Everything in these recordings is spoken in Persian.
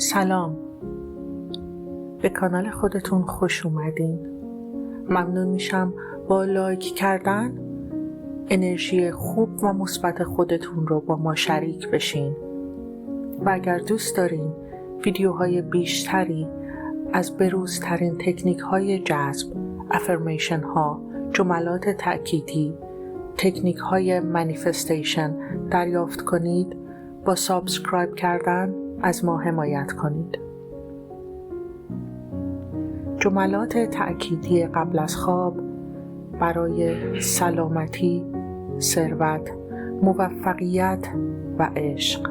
سلام، به کانال خودتون خوش اومدین. ممنون میشم با لایک کردن انرژی خوب و مثبت خودتون رو با ما شریک بشین و اگر دوست دارین ویدیوهای بیشتری از بروزترین تکنیک های جذب، افرمیشن ها، جملات تأکیدی، تکنیک های منیفستیشن دریافت کنید، با سابسکرایب کردن از ما حمایت کنید. جملات تأکیدی قبل از خواب برای سلامتی، ثروت، موفقیت و عشق.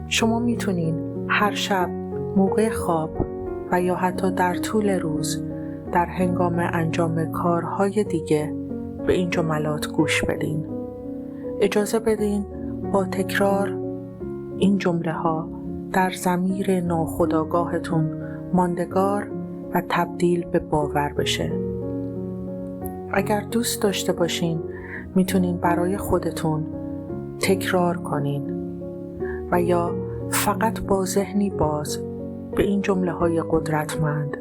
شما میتونین هر شب موقع خواب و یا حتی در طول روز در هنگام انجام کارهای دیگه به این جملات گوش بدین. اجازه بدین با تکرار این جمله ها در ضمیر ناخودآگاهتون ماندگار و تبدیل به باور بشه. اگر دوست داشته باشین میتونین برای خودتون تکرار کنین و یا فقط با ذهنی باز به این جمله های قدرتمند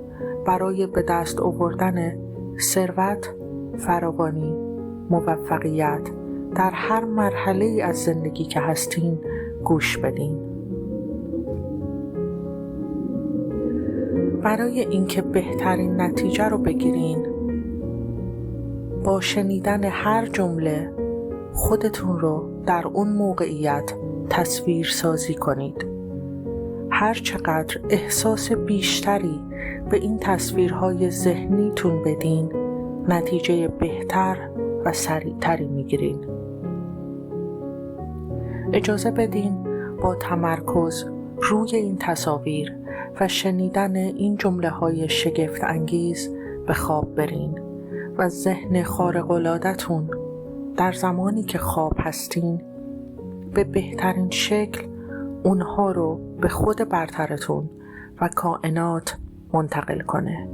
برای به دست آوردن ثروت، فراوانی، موفقیت در هر مرحله از زندگی که هستین گوش بدین. برای اینکه بهترین نتیجه رو بگیرین، با شنیدن هر جمله خودتون رو در اون موقعیت تصویر سازی کنید. هر چقدر احساس بیشتری به این تصویرهای ذهنیتون بدین، نتیجه بهتر و سریعتری میگیرین. اجازه بدین با تمرکز روی این تصاویر و شنیدن این جمله های شگفت انگیز به خواب برین و ذهن خارق‌العاده‌تون در زمانی که خواب هستین به بهترین شکل اونها رو به خود برترتون و کائنات منتقل کنه.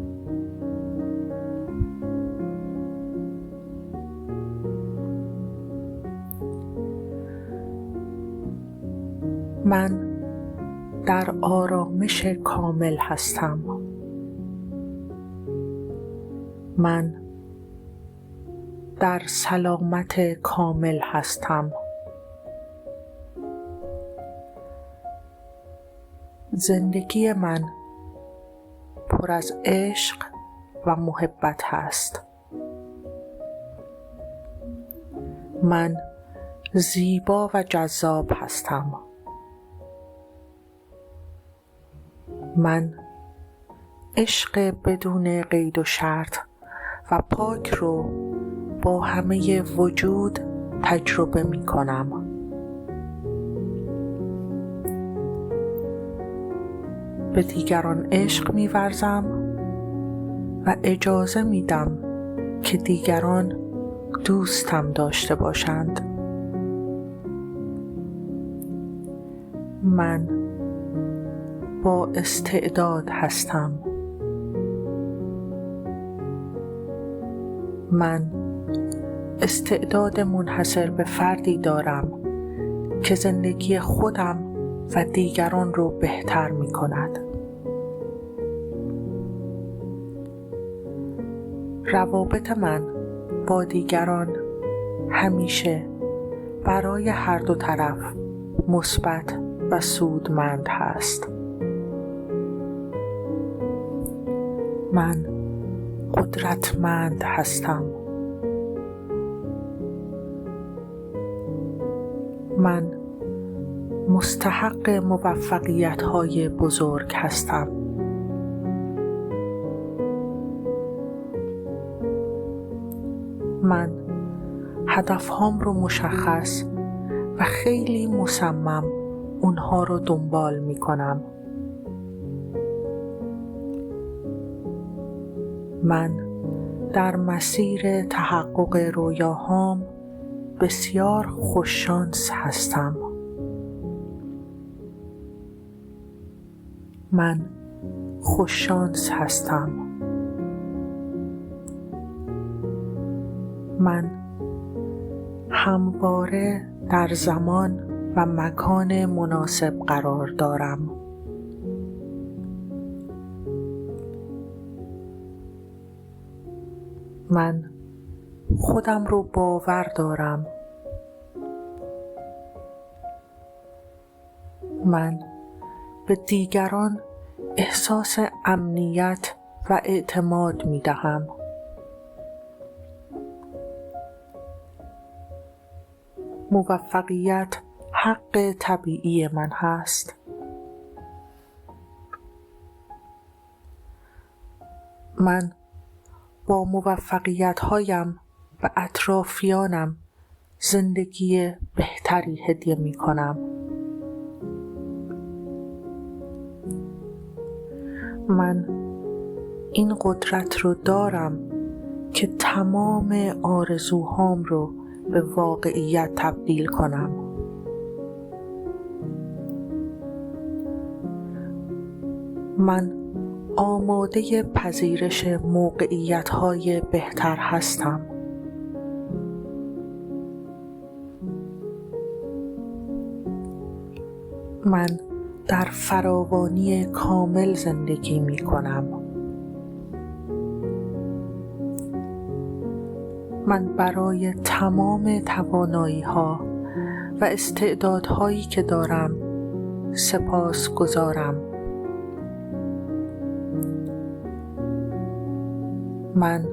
من در آرامش کامل هستم. من در سلامت کامل هستم. زندگی من پر از عشق و محبت هست. من زیبا و جذاب هستم. من عشق بدون قید و شرط و پاک رو با همه وجود تجربه می کنم. به دیگران عشق می ورزم و اجازه می دم که دیگران دوستم داشته باشند. من با استعداد هستم. من استعداد منحصر به فردی دارم که زندگی خودم و دیگران رو بهتر می کند. روابط من با دیگران همیشه برای هر دو طرف مثبت و سودمند هست. من قدرتمند هستم. من مستحق موفقیت‌های بزرگ هستم. من هدفهام رو مشخص و خیلی مصمم اونها رو دنبال می کنم. من در مسیر تحقق رویاهام بسیار خوششانس هستم. من خوششانس هستم. من همواره در زمان و مکان مناسب قرار دارم. من خودم رو باور دارم. من به دیگران احساس امنیت و اعتماد می دهم. موفقیت حق طبیعی من هست. من با موفقیت‌هایم به اطرافیانم زندگی بهتری هدیه می کنم. من این قدرت رو دارم که تمام آرزوهام رو به واقعیت تبدیل کنم. من آماده پذیرش موقعیت‌های بهتر هستم. من در فراوانی کامل زندگی می کنم. من برای تمام توانایی‌ها و استعدادهایی که دارم سپاسگزارم. من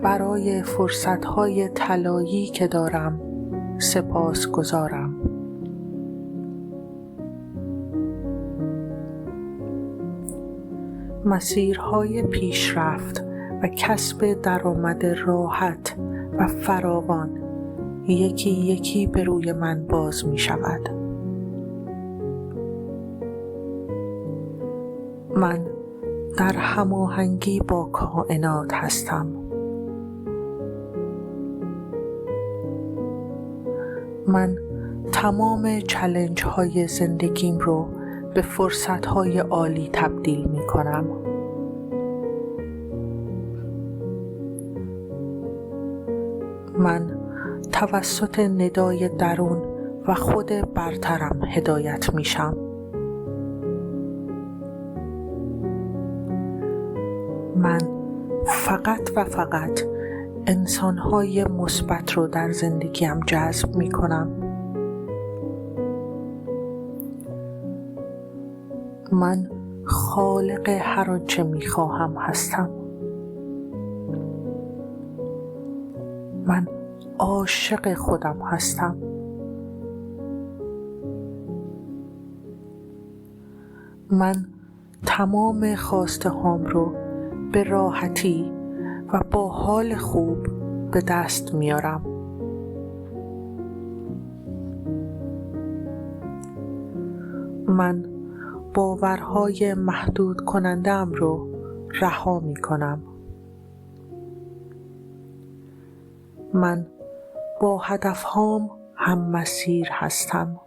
برای فرصت‌های طلایی که دارم سپاسگزارم. مسیرهای پیشرفت و کسب درآمد راحت و فراوان یکی یکی به روی من باز می شود. من در هماهنگی با کائنات هستم. من تمام چالش های زندگیم رو به فرصت های عالی تبدیل می کنم. من توسط ندای درون و خود برترم هدایت می شم. من فقط و فقط انسان‌های مثبت رو در زندگیم جذب می کنم. من خالق هر آنچه می خواهم هستم. من عاشق خودم هستم. من تمام خواسته هام رو به راحتی و با حال خوب به دست میارم. من باورهای محدود کننده‌ام رو رها می کنم. من با هدفهام هم مسیر هستم.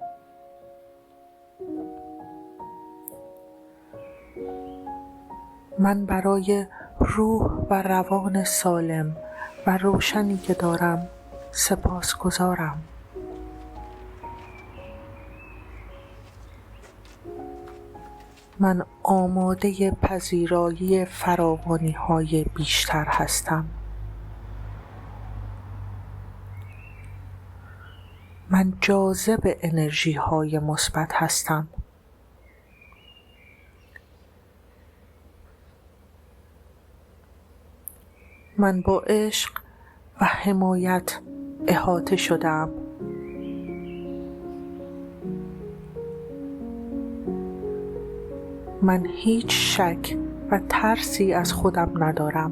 من برای روح و روان سالم و روشنی که دارم سپاسگزارم. من آماده پذیرایی فراوانی‌های بیشتر هستم. من جاذب انرژی‌های مثبت هستم. من با عشق و حمایت احاطه شدم. من هیچ شک و ترسی از خودم ندارم.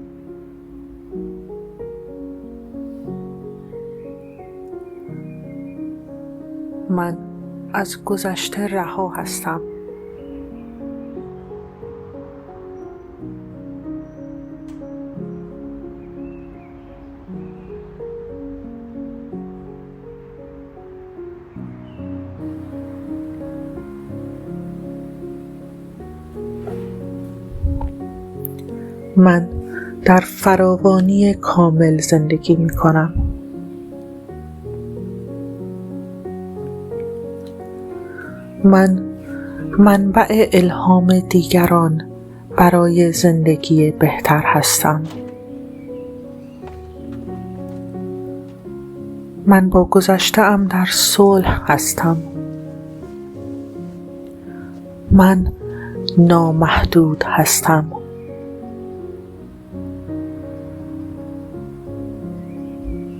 من از گذشته رها هستم. من در فراوانی کامل زندگی می کنم. من منبع الهام دیگران برای زندگی بهتر هستم. من با گذشته‌ام در صلح هستم. من نامحدود هستم.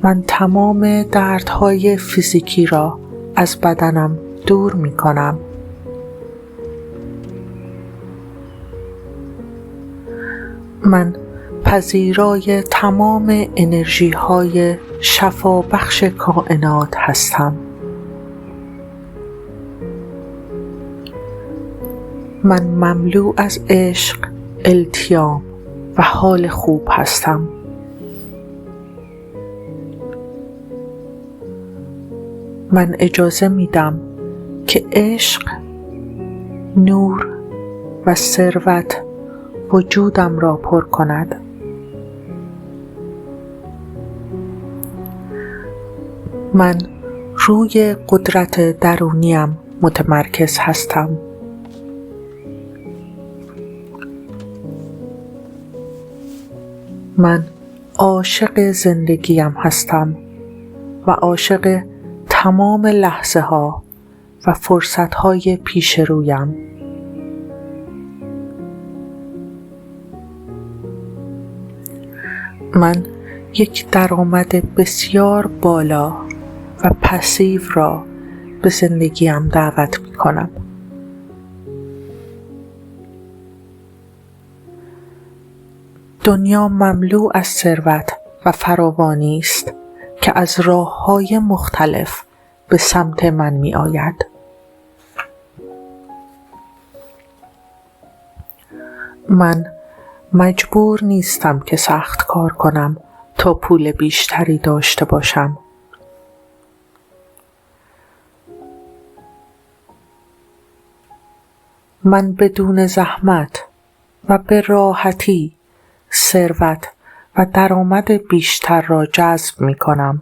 من تمام دردهای فیزیکی را از بدنم دور می کنم. من پذیرای تمام انرژی های شفابخش کائنات هستم. من مملو از عشق، التیام و حال خوب هستم. من اجازه میدم که عشق، نور و ثروت وجودم را پر کند. من روی قدرت درونیم متمرکز هستم. من عاشق زندگیم هستم و عاشق تمام لحظه ها و فرصت های پیش رویم. من یک درآمد بسیار بالا و پسیو را به زندگیم دعوت می کنم. دنیا مملو از ثروت و فراوانی است که از راه‌های مختلف به سمت من می آید. من مجبور نیستم که سخت کار کنم تا پول بیشتری داشته باشم. من بدون زحمت و به راحتی ثروت و درآمد بیشتر را جذب می کنم.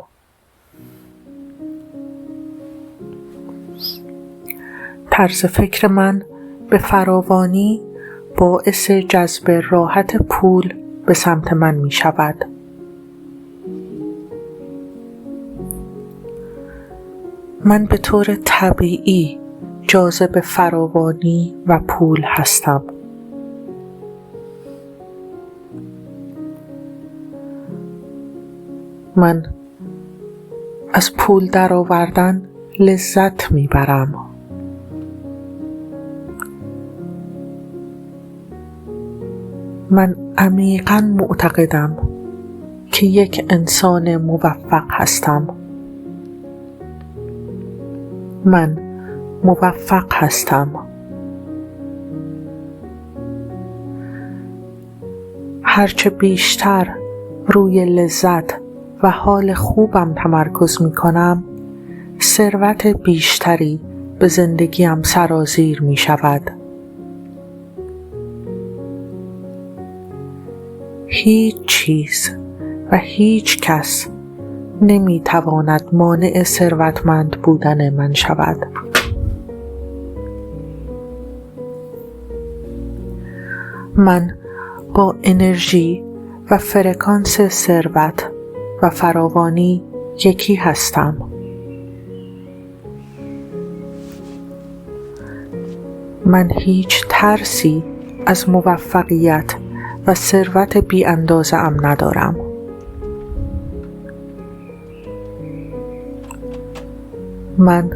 طرز فکر من به فراوانی باعث جذب راحت پول به سمت من می شود. من به طور طبیعی جاذب فراوانی و پول هستم. من از پول درآوردن لذت میبرم. من عمیقاً معتقدم که یک انسان موفق هستم. من موفق هستم. هرچه بیشتر روی لذت و حال خوبم تمرکز می کنم، ثروت بیشتری به زندگیم سرازیر می شود. هیچ چیز و هیچ کس نمی تواند مانع ثروتمند بودن من شود. من با انرژی و فرکانس ثروت و فراوانی یکی هستم. من هیچ ترسی از موفقیت و ثروت بی اندازه ام ندارم. من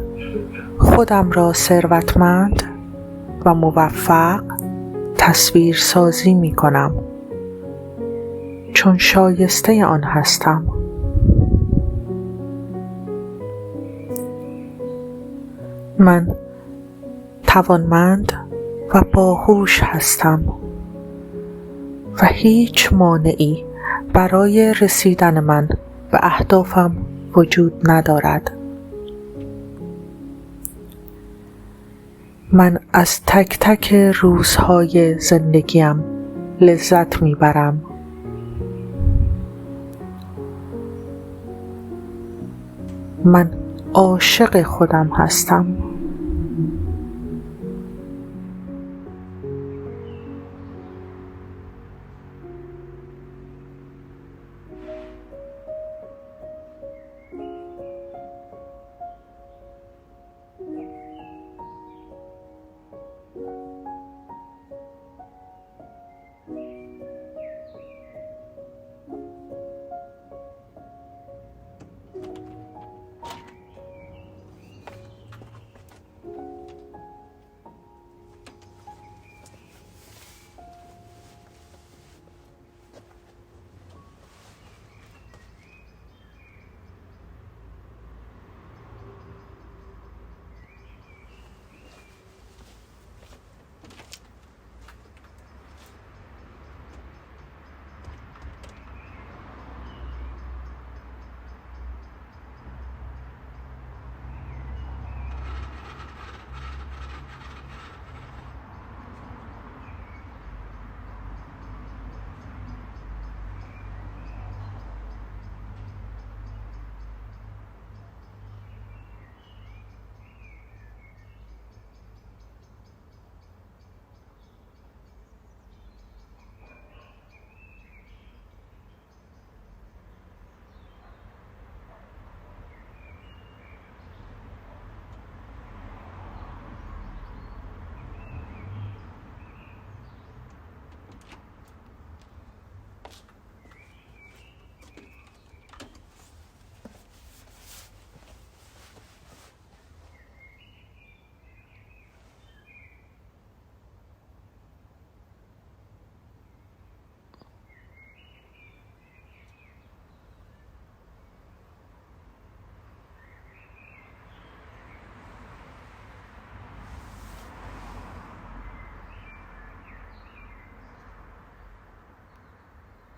خودم را ثروتمند و موفق تصویر سازی می کنم، چون شایسته آن هستم. من توانمند و باهوش هستم و هیچ مانعی برای رسیدن من به اهدافم وجود ندارد. من از تک تک روزهای زندگیم لذت میبرم. من عاشق خودم هستم.